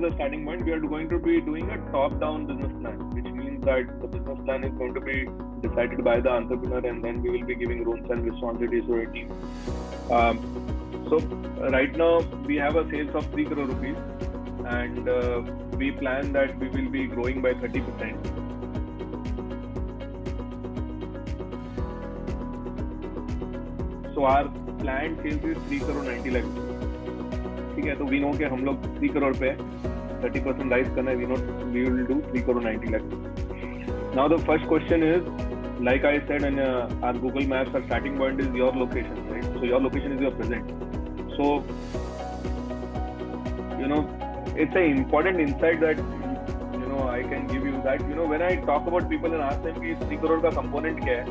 as a starting point, we are going to be doing a top-down business plan, which means that the business plan is going to be decided by the entrepreneur, and then we will be giving roles and responsibilities to a team. So right now we have a sales of 3 crore rupees, and we plan that we will be growing by 30%. So our planned sales is 3 crore 90 lakh. ठीक है, तो we know कि हम लोग 3 crore पे 30% rise करना है. We will do 3 crore 90 lakh. Now the first question is, like I said, in our Google Maps, our starting point is your location, right? So your location is your present. So it's an important insight that I can give you, that when I talk about people and ask them कि 3 crore का component क्या है,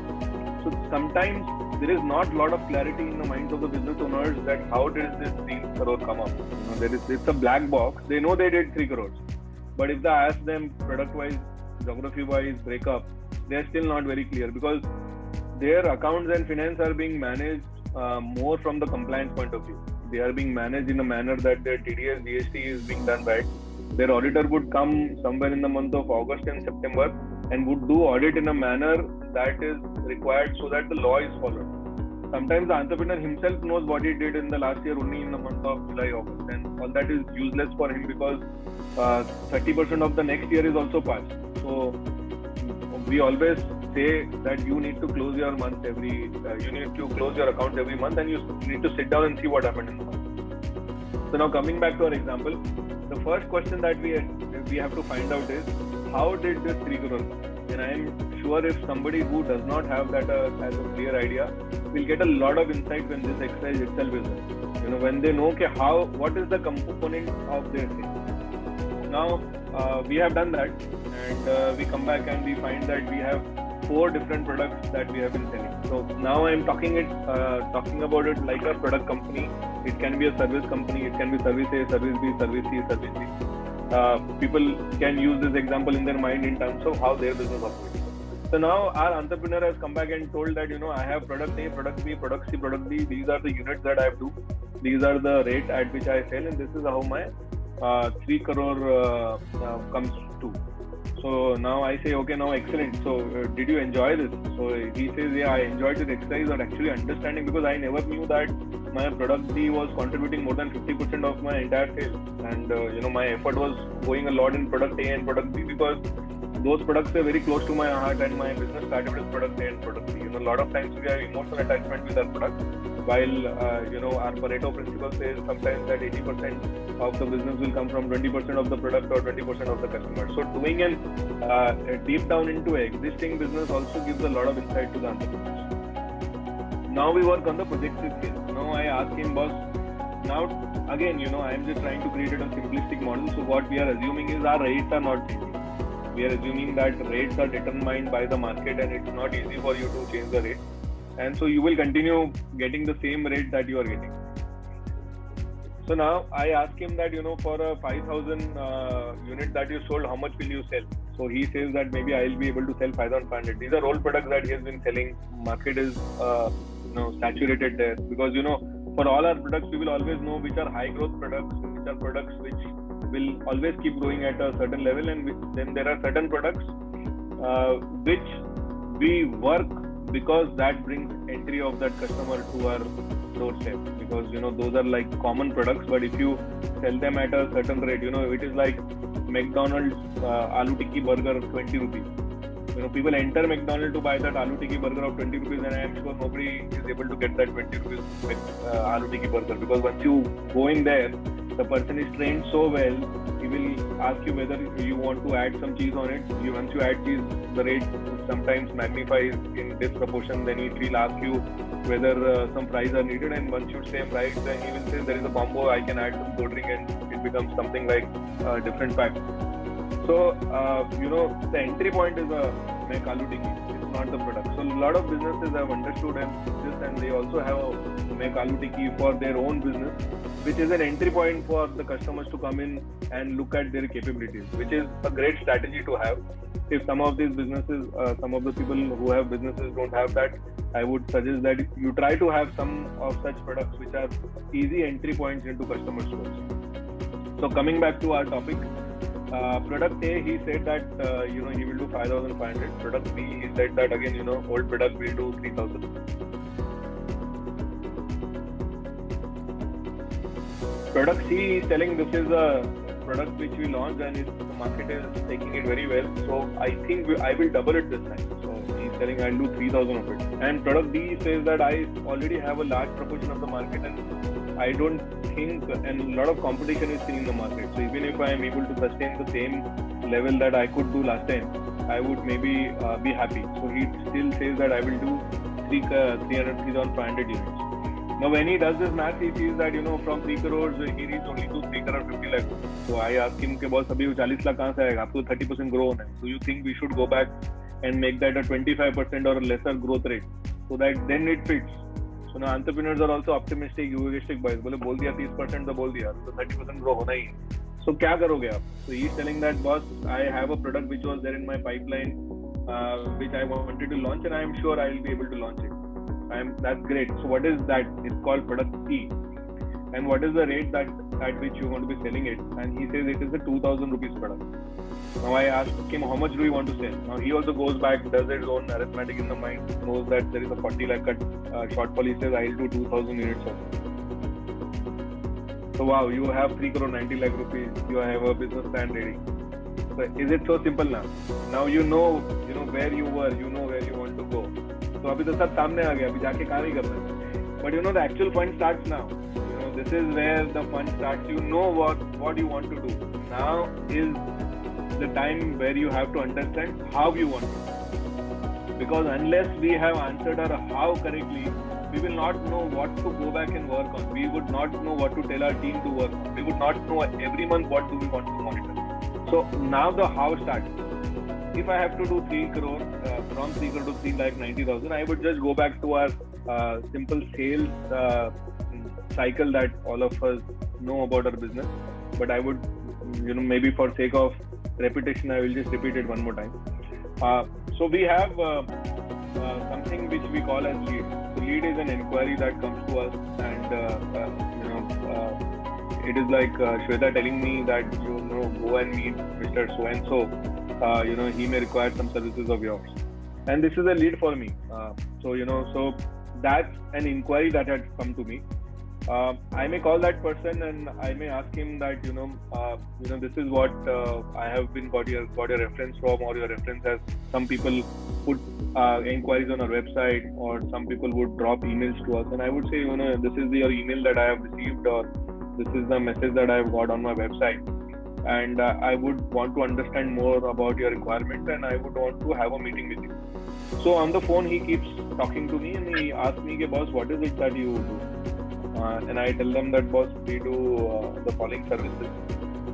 so sometimes there is not a lot of clarity in the minds of the business owners that how did this 3 crore come up. It's a black box. They know they did 3 crores, but if they ask them product wise, geography wise, breakup, they are still not very clear, because their accounts and finance are being managed more from the compliance point of view. They are being managed in a manner that their TDS, GST is being done right. Their auditor would come somewhere in the month of August and September and would do audit in a manner that is required so that the law is followed. Sometimes the entrepreneur himself knows what he did in the last year only in the month of July, August, and all that is useless for him, because 30% of the next year is also past. So we always say that you need to close your month you need to close your account every month, and you need to sit down and see what happened in the month. So now coming back to our example, the first question that we have to find out is, how did this 3 crore? And I am sure if somebody who does not have that as a clear idea will get a lot of insight when this exercise itself is done. When they know what is the component of their sale. Now we have done that, and we come back and we find that we have 4 different products that we have been selling. So now I am talking about it like a product company. It can be a service company. It can be service A, service B, service C, service D. People can use this example in their mind in terms of how their business operates. So now our entrepreneur has come back and told that I have product A, product B, product C, product D. These are the units that I have to. These are the rate at which I sell, and this is how my 3 crore comes to. So now I say, okay, now excellent. So did you enjoy this? So he says, yeah, I enjoyed this exercise of actually understanding, because I never knew that my product B was contributing more than 50% of my entire sales. And my effort was going a lot in product A and product B, because those products are very close to my heart, and my business started with product A and product B. A lot of times we have emotional attachment with our product, while our Pareto principle says sometimes that 80% of the business will come from 20% of the product or 20% of the customer. So doing a deep down into existing business also gives a lot of insight to the entrepreneurs. Now we work on the projected sales. Now I ask him, boss, now again, I am just trying to create a simplistic model. So what we are assuming is our rates are not changing. We are assuming that rates are determined by the market, and it's not easy for you to change the rate. And so you will continue getting the same rate that you are getting. So now I ask him that, for a 5,000 unit that you sold, how much will you sell? So he says that maybe I will be able to sell 5,500. These are old products that he has been selling. Market is saturated there, because for all our products we will always know which are high growth products, which are products which will always keep growing at a certain level, and then there are certain products which we work because that brings entry of that customer to our doorstep, because those are like common products. But if you sell them at a certain rate, it is like McDonald's aloo tikki burger 20 rupees. People enter McDonald's to buy that aloo tikki burger of 20 rupees, and I am sure nobody is able to get that 20 rupees aloo tikki burger, because once you go in there, the person is trained so well, he will ask you whether you want to add some cheese on it. Once you add cheese, the rate sometimes magnifies in this proportion. Then he will ask you whether some fries are needed, and once you say fries, then he will say there is a combo, I can add some cold drink, and it becomes something like a different pack. So, the entry point is a make aloo tikki. It's not the product. So, a lot of businesses have understood this, and they also have a make aloo tikki for their own business, which is an entry point for the customers to come in and look at their capabilities, which is a great strategy to have. If some of these businesses, some of the people who have businesses don't have that, I would suggest that you try to have some of such products which are easy entry points into customer stores. So coming back to our topic, product A, he said that he will do 5,500. Product B, he said that again, old product will do 3,000. Product C is telling this is a product which we launched and the market is taking it very well. So I think I will double it this time. So he's telling I'll do 3,000 of it. And product D says that I already have a large proportion of the market and I don't think, and a lot of competition is still in the market. So even if I am able to sustain the same level that I could do last time, I would maybe be happy. So he still says that I will do 3,500 units. Now when he does this math, he sees that from 3 crores he reached only to 3 crore 50 lakh. So I asked him कि boss अभी 40 लाख कहाँ से आएगा? आपको 30% grow होना है. So you think we should go back and make that a 25% or a lesser growth rate so that then it fits. So now entrepreneurs are also optimistic, egoistic boys. बोल दिया 30% तो बोल दिया, तो 30% grow होना ही है. So क्या करोगे आप? So he is telling that boss, I have a product which was there in my pipeline, which I wanted to launch, and I am sure I will be able to launch it. That's great. So what is that? It's called product E. And what is the rate that at which you want to be selling it? And he says it is a 2,000 rupees product. Now I asked him how much do you want to sell? Now he also goes back, does his own arithmetic in the mind, knows that there is a 40 lakh cut shortfall. He says I'll do 2,000 units of it. So wow, you have 3 crore 90 lakh rupees. You have a business plan ready. So is it so simple now? Now you know where you were, you know where you want to go. So अभी तो सब सामने आ गया, अभी जाके काम ही करना है. But the actual fun starts now. This is where the fun starts. You know what you want to do. Now is the time where you have to understand how you want to. Because unless we have answered our how correctly, we will not know what to go back and work on. We would not know what to tell our team to work on. We would not know every month what do we want to monitor. So now the how starts. If I have to do 3 crore, from 3 crore to 3,90,000, I would just go back to our simple sales cycle that all of us know about our business. But I would, maybe for sake of repetition, I will just repeat it one more time. So we have something which we call as lead. So lead is an inquiry that comes to us, and it is like Shweta telling me that go and meet Mr. So and so. He may require some services of yours, and this is a lead for me. So that's an inquiry that had come to me. I may call that person and I may ask him that this is what I have been got your reference from, or your reference has. Some people put inquiries on our website, or some people would drop emails to us, and I would say this is your email that I have received, or this is the message that I have got on my website, and I would want to understand more about your requirement, and I would want to have a meeting with you. So on the phone he keeps talking to me, and he asks me, boss, what is it that you do? And I tell them that, boss, we do the following services.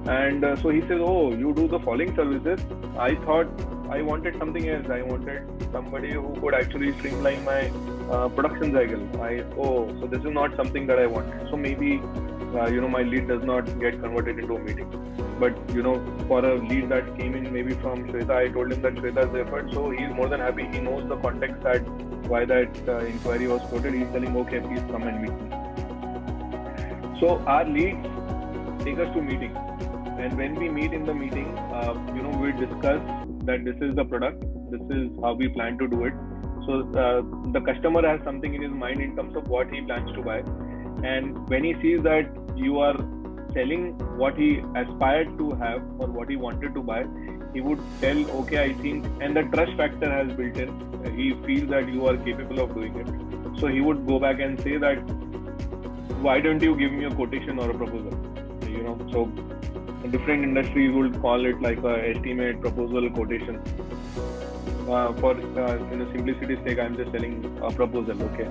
And so he says, oh, you do the following services? I thought I wanted something else. I wanted somebody who could actually streamline my production cycle. So this is not something that I wanted. So maybe my lead does not get converted into a meeting. But for a lead that came in maybe from Shweta, I told him that Shweta's effort. So he's more than happy. He knows the context that why that inquiry was quoted. He's telling, okay, please come and meet me. So our leads take us to meeting, and when we meet in the meeting, we discuss that this is the product, this is how we plan to do it. So the customer has something in his mind in terms of what he plans to buy, and when he sees that you are selling what he aspired to have or what he wanted to buy, he would tell, okay, I think, and the trust factor has built in. He feels that you are capable of doing it. So he would go back and say that, why don't you give me a quotation or a proposal? So different industries would call it like a estimate, proposal, quotation. For simplicity's sake, I'm just telling a proposal. Okay.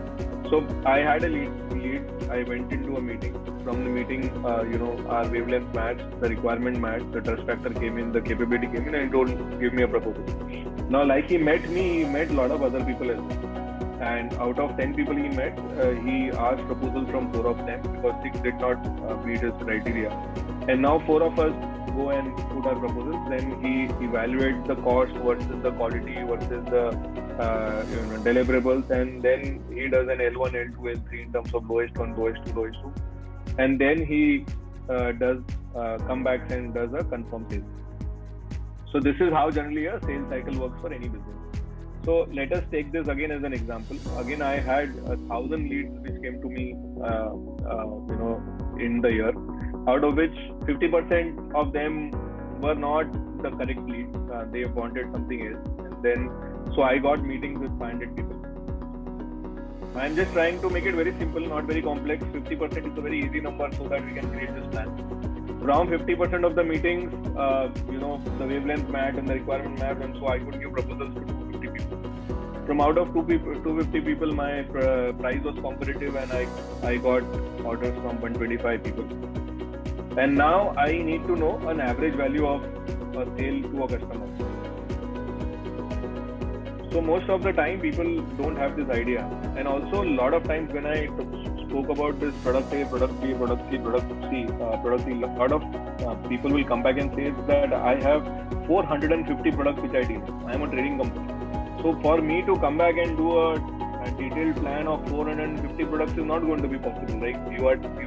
So I had a lead. I went into a meeting. From the meeting, our wavelength matched, the requirement matched, the trust factor came in, the capability came in, and he told, give me a proposal. Now, like he met me, he met a lot of other people as well. And out of 10 people he met, he asked proposals from 4 of them, because 6 did not meet his criteria. And now 4 of us go and put our proposals. Then he evaluates the cost versus the quality versus the deliverables, and then he does an L1, L2, L3 in terms of lowest one, lowest two, lowest two. And then he does comebacks and does a confirm sales. So this is how generally a sales cycle works for any business. So let us take this again as an example. Again, I had 1,000 leads which came to me, in the year, out of which 50% of them were not the correct leads. They wanted something else, and then so I got meetings with 500 people. I'm just trying to make it very simple, not very complex. 50% is a very easy number, so that we can create this plan. From 50% of the meetings, the wavelength matched and the requirement matched, and so I could give proposals to 250 people. From out of 250 people, my price was competitive, and I got orders from 125 people. And now I need to know an average value of a sale to a customer. So most of the time people don't have this idea, and also a lot of times when I spoke about this product A, product B, product C, product C, a lot of people will come back and say that I have 450 products which I deal. I am a trading company. So for me to come back and do a detailed plan of 450 products is not going to be possible. Like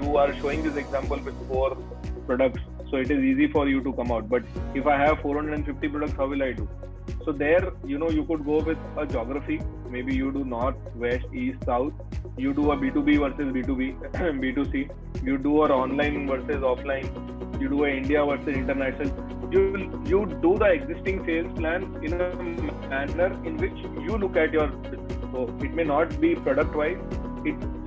you are showing this example with 4 products, so it is easy for you to come out. But if I have 450 products, how will I do? So there, you could go with a geography. Maybe you do north, west, east, south. You do a B2B versus B2B, B2C. You do an online versus offline. You do a India versus international. You do the existing sales plan in a manner in which you look at your business. So it may not be product wise.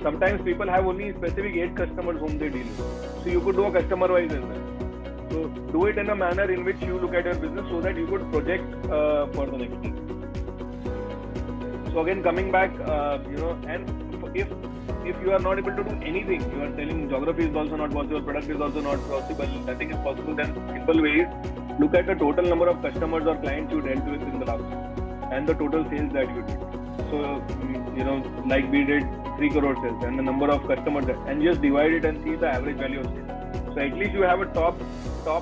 Sometimes people have only specific 8 customers whom they deal with. So you could do a customer wise as well. So do it in a manner in which you look at your business so that you could project for the next year. So again, coming back, and if you are not able to do anything, you are telling geography is also not possible, product is also not possible, nothing is possible, then simple way is look at the total number of customers or clients you dealt with in the last year and the total sales that you did. So, like we did 3 crore sales and the number of customers, and just divide it and see the average value of sales. So at least you have a top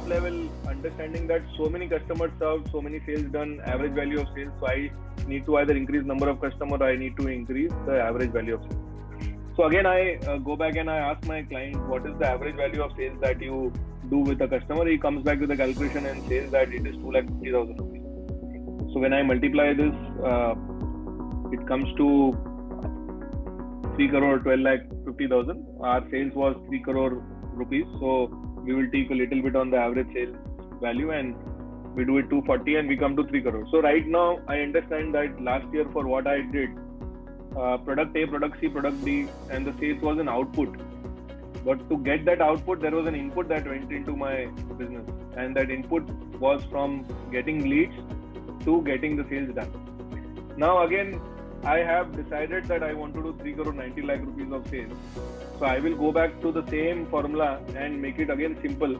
level understanding that so many customers served, so many sales done, average value of sales. So I need to either increase number of customers or I need to increase the average value of sales. So again, I go back and I ask my client, what is the average value of sales that you do with a customer? He comes back with a calculation and says that it is 250,000 rupees. So when I multiply this, it comes to 3 crore 12,50,000. Our sales was 3 crore rupees. So we will take a little bit on the average sales value and we do it 240 and we come to 3 crore. So right now I understand that last year for what I did, product A, product C, product D, and the sales was an output. But to get that output, there was an input that went into my business, and that input was from getting leads to getting the sales done. Now again, I have decided that I want to do 3 crore 90 lakh rupees of sales. So I will go back to the same formula and make it again simple.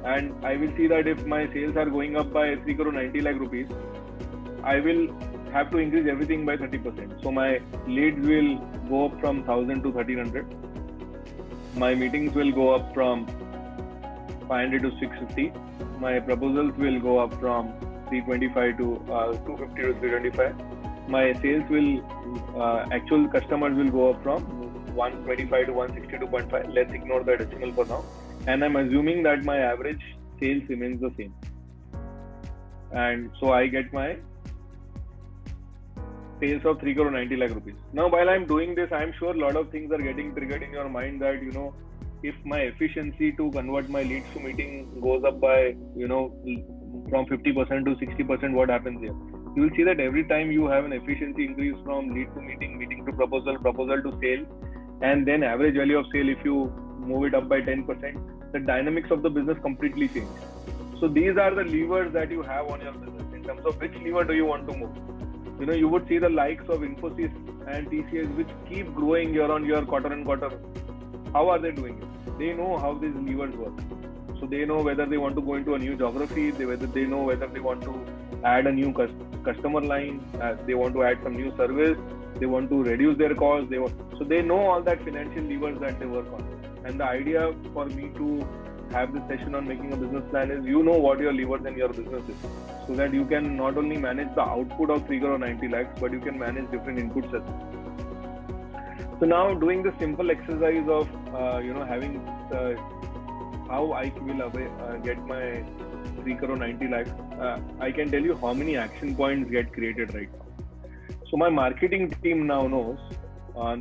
And I will see that if my sales are going up by 3 crore 90 lakh rupees, I will have to increase everything by 30%. So my leads will go up from 1,000 to 1,300. My meetings will go up from 500 to 650. My proposals will go up from 325 to 250 to 325. My sales will, actual customers will go up from 125 to 162.5. Let's ignore the decimal for now. And I'm assuming that my average sales remains the same. And so I get my sales of 3 crore 90 lakh rupees. Now, while I'm doing this, I'm sure a lot of things are getting triggered in your mind that, if my efficiency to convert my leads to meeting goes up by, from 50% to 60%, what happens here? You will see that every time you have an efficiency increase from lead to meeting, meeting to proposal, proposal to sale, and then average value of sale, if you move it up by 10%, the dynamics of the business completely change. So these are the levers that you have on your business in terms of which lever do you want to move. You would see the likes of Infosys and TCS, which keep growing year on year, quarter on quarter. How are they doing it? They know how these levers work. So they know whether they want to go into a new geography, they know whether they want to add a new customer line, they want to add some new service, they want to reduce their costs. So they know all that financial levers that they work on. And the idea for me to have this session on making a business plan is, what your levers in your business is, so that you can not only manage the output of 3 crore 90 lakhs, but you can manage different inputs as well. So now doing the simple exercise of, having how I will get my 3 crore 90 lakhs, I can tell you how many action points get created right now. So my marketing team now knows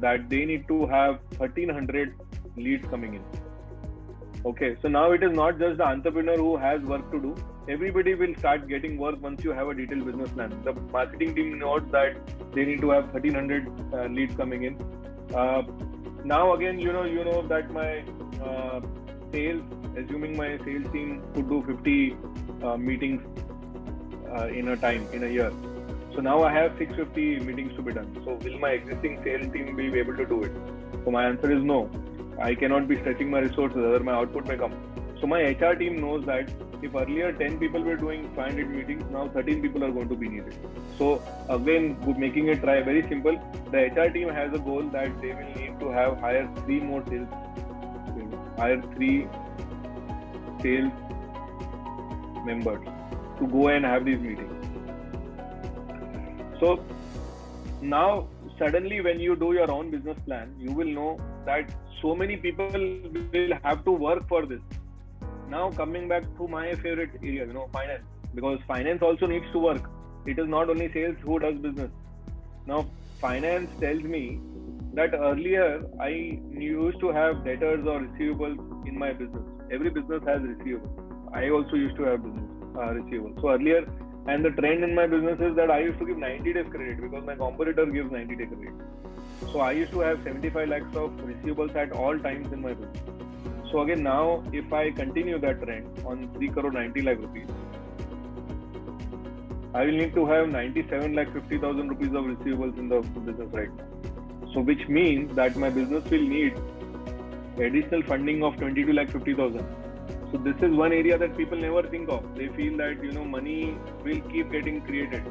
that they need to have 1300 leads coming in. Okay, so now it is not just the entrepreneur who has work to do. Everybody will start getting work once you have a detailed business plan. The marketing team knows that they need to have 1300 leads coming in. Now again, you know that my sales, assuming my sales team could do 50 meetings in a year. So now I have 650 meetings to be done. So will my existing sales team be able to do it? So my answer is no. I cannot be stretching my resources, otherwise my output may come. So my HR team knows that if earlier 10 people were doing 500 meetings, now 13 people are going to be needed. So again, making it try very simple. The HR team has a goal that they will need to hire 3 more sales, hire 3 sales members to go and have these meetings. So now suddenly when you do your own business plan, you will know that so many people will have to work for this. Now coming back to my favorite area, finance, because finance also needs to work. It is not only sales who does business. Now finance tells me that earlier I used to have debtors or receivables in my business. Every business has receivables. I also used to have business receivables. So earlier, and the trend in my business is that I used to give 90 days credit because my competitor gives 90-day credit. So I used to have 75 lakhs of receivables at all times in my business. So again, now if I continue that trend on 3 crore 90 lakh rupees, I will need to have 97 lakh 50,000 rupees of receivables in the business right now. So which means that my business will need additional funding of 22 lakh 50,000. So this is one area that people never think of. They feel that money will keep getting created.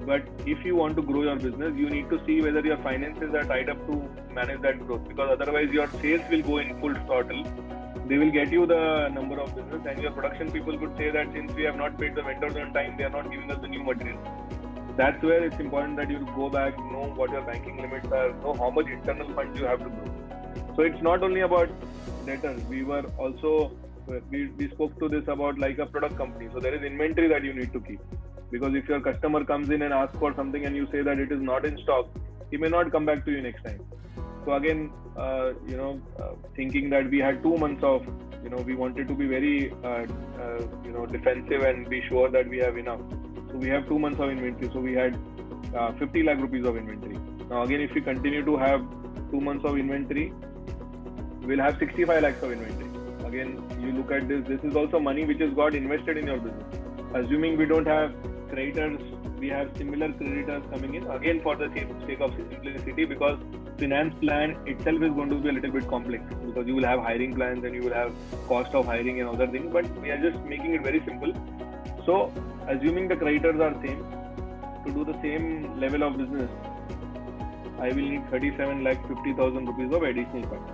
But if you want to grow your business, you need to see whether your finances are tied up to manage that growth, because otherwise your sales will go in full throttle. They will get you the number of business, and your production people could say that since we have not paid the vendors on time, they are not giving us the new material. That's where it's important that you go back, know what your banking limits are, know how much internal funds you have to grow. So it's not only about debtors. We spoke to this about like a product company. So there is inventory that you need to keep. Because if your customer comes in and asks for something and you say that it is not in stock, he may not come back to you next time. So again, thinking that we had 2 months of, we wanted to be very, defensive and be sure that we have enough. So we have 2 months of inventory. So we had 50 lakh rupees of inventory. Now again, if we continue to have 2 months of inventory, we'll have 65 lakhs of inventory. Again, you look at this is also money which has got invested in your business. Assuming we don't have creditors, we have similar creditors coming in, again for the sake of simplicity, because finance plan itself is going to be a little bit complex, because you will have hiring plans and you will have cost of hiring and other things, but we are just making it very simple. So assuming the creditors are same, to do the same level of business, I will need 37 lakh 50,000 rupees of additional funds.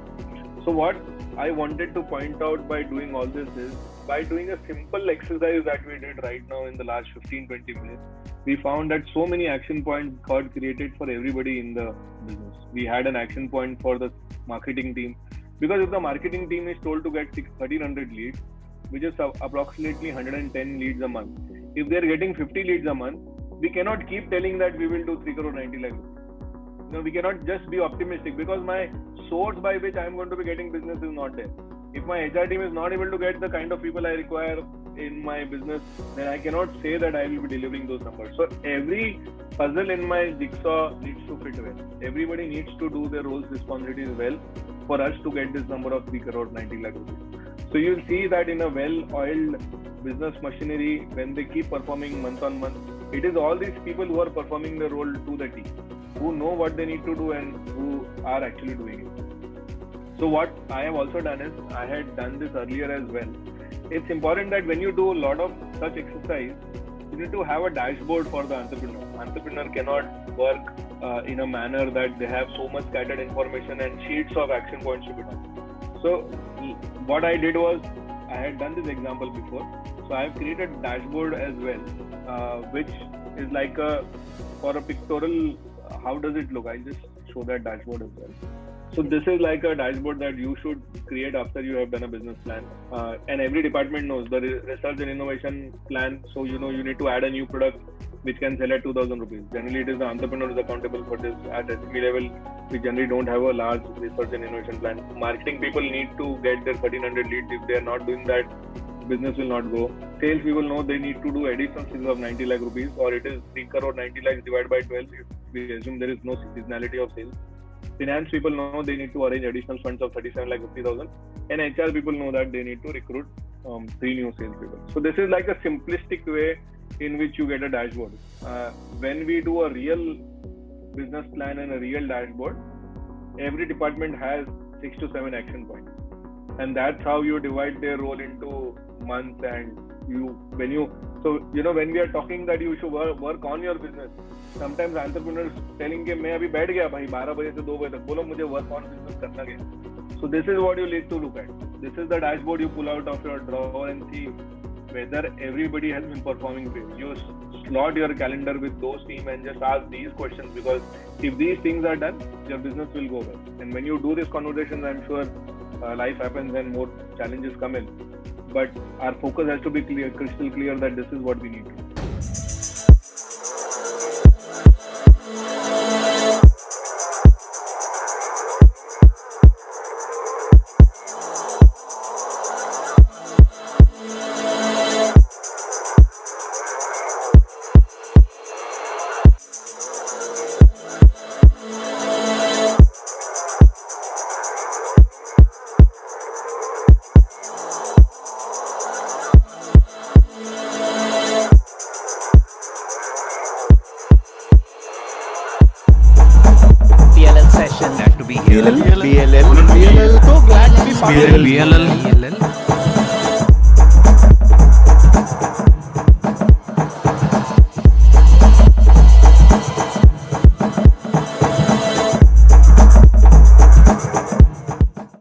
So what I wanted to point out by doing all this is, by doing a simple exercise that we did right now in the last 15-20 minutes, we found that so many action points got created for everybody in the business. We had an action point for the marketing team, because if the marketing team is told to get 1300 leads, which is approximately 110 leads a month, if they are getting 50 leads a month, we cannot keep telling that we will do 3 crore 90 lakh. We cannot just be optimistic, because my source by which I am going to be getting business is not there. If my HR team is not able to get the kind of people I require in my business, then I cannot say that I will be delivering those numbers. So every puzzle in my jigsaw needs to fit well. Everybody needs to do their roles, responsibilities well for us to get this number of 3 crore 90 lakh rupees. So you'll see that in a well-oiled business machinery, when they keep performing month on month, it is all these people who are performing the role to the T, who know what they need to do and who are actually doing it. So what I have also done is, I had done this earlier as well. It's important that when you do a lot of such exercise, you need to have a dashboard for the entrepreneur. Entrepreneur cannot work in a manner that they have so much scattered information and sheets of action points to be done. So what I did was, I had done this example before. So I have created a dashboard as well, which is like for a pictorial. How does it look? I'll just show that dashboard as well. So this is like a dashboard that you should create after you have done a business plan. And every department knows the research and innovation plan. So you need to add a new product which can sell at 2,000 rupees. Generally, it is the entrepreneur who is accountable for this. At SME level, we generally don't have a large research and innovation plan. Marketing people need to get their 1,300 leads. If they are not doing that, business will not go. Sales people know they need to do additional sales of 90 lakh rupees, or it is 3 crore 90 lakhs divided by 12. If we assume there is no seasonality of sales. Finance people know they need to arrange additional funds of 37 lakh 50,000, and HR people know that they need to recruit 3 new sales people. So this is like a simplistic way in which you get a dashboard. When we do a real business plan and a real dashboard, every department has 6 to 7 action points, and that's how you divide their role into months. And when we are talking that you should work on your business, sometimes entrepreneurs telling कि मैं अभी बैठ गया भाई 12 बजे से 2 बजे तक, बोलो मुझे work on business करना क्या. So this is what you need to look at. This is the dashboard you pull out of your drawer and see whether everybody has been performing for you. You slot your calendar with those teams and just ask these questions, because if these things are done, your business will go well. And when you do these conversations, I'm sure life happens and more challenges come in. But our focus has to be clear, crystal clear, that this is what we need to do. PLL session. That to be BLL. So glad to be part of BLL.